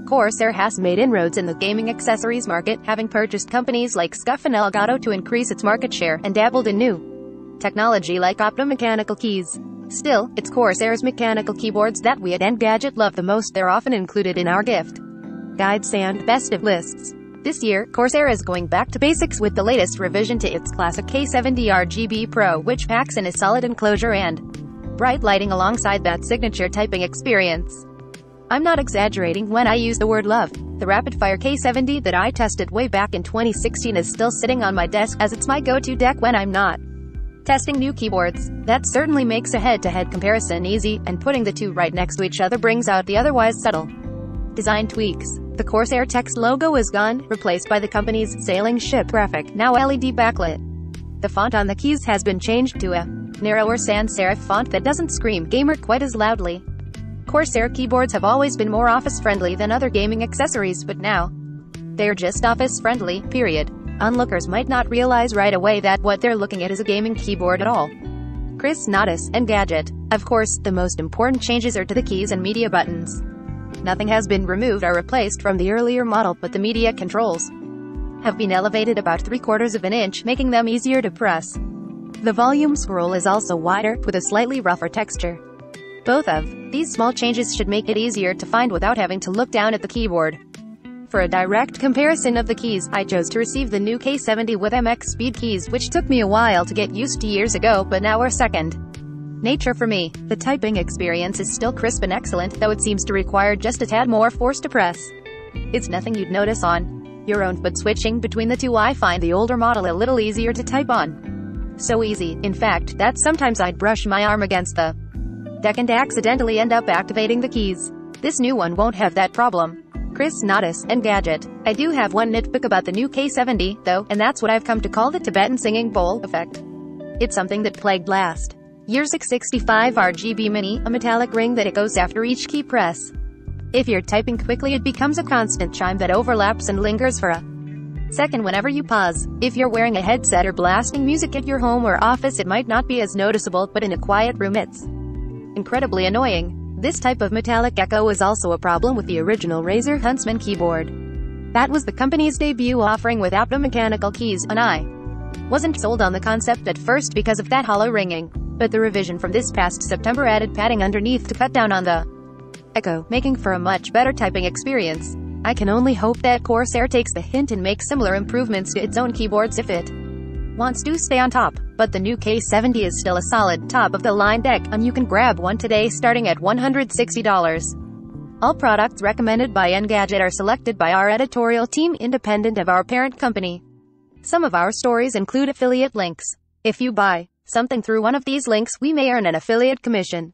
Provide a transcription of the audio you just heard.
Corsair has made inroads in the gaming accessories market, having purchased companies like Scuf and Elgato to increase its market share, and dabbled in new technology like optomechanical keys. Still, it's Corsair's mechanical keyboards that we at Engadget love the most. They're often included in our gift guides and best of lists. This year, Corsair is going back to basics with the latest revision to its classic K70 RGB Pro, which packs in a solid enclosure and bright lighting alongside that signature typing experience. I'm not exaggerating when I use the word love. The rapid-fire K70 that I tested way back in 2016 is still sitting on my desk, as it's my go-to deck when I'm not testing new keyboards. That certainly makes a head-to-head comparison easy, and putting the two right next to each other brings out the otherwise subtle design tweaks. The Corsair text logo is gone, replaced by the company's sailing ship graphic, now LED backlit. The font on the keys has been changed to a narrower sans serif font that doesn't scream gamer quite as loudly. Corsair keyboards have always been more office-friendly than other gaming accessories, but now they're just office-friendly, period. Onlookers might not realize right away that what they're looking at is a gaming keyboard at all. Chris Nadas, Engadget. Of course, the most important changes are to the keys and media buttons. Nothing has been removed or replaced from the earlier model, but the media controls have been elevated about 3/4 of an inch, making them easier to press. The volume scroll is also wider, with a slightly rougher texture. Both of these small changes should make it easier to find without having to look down at the keyboard. For a direct comparison of the keys, I chose to receive the new K70 with MX speed keys, which took me a while to get used to years ago, but now are second nature for me. The typing experience is still crisp and excellent, though it seems to require just a tad more force to press. It's nothing you'd notice on your own, but switching between the two, I find the older model a little easier to type on. So easy, in fact, that sometimes I'd brush my arm against the deck and accidentally end up activating the keys. This new one won't have that problem. Chris Nadas, Engadget. I do have one nitpick about the new K70, though, and that's what I've come to call the Tibetan singing bowl effect. It's something that plagued last year's 65 RGB Mini, a metallic ring that it goes after each key press. If you're typing quickly, it becomes a constant chime that overlaps and lingers for a second whenever you pause. If you're wearing a headset or blasting music at your home or office, it might not be as noticeable, but in a quiet room it's incredibly annoying. This type of metallic echo is also a problem with the original Razer Huntsman keyboard. That was the company's debut offering with optomechanical keys, and I wasn't sold on the concept at first because of that hollow ringing. But the revision from this past September added padding underneath to cut down on the echo, making for a much better typing experience. I can only hope that Corsair takes the hint and makes similar improvements to its own keyboards if it wants to stay on top. But the new K70 is still a solid, top-of-the-line deck, and you can grab one today starting at $160. All products recommended by Engadget are selected by our editorial team, independent of our parent company. Some of our stories include affiliate links. If you buy something through one of these links, we may earn an affiliate commission.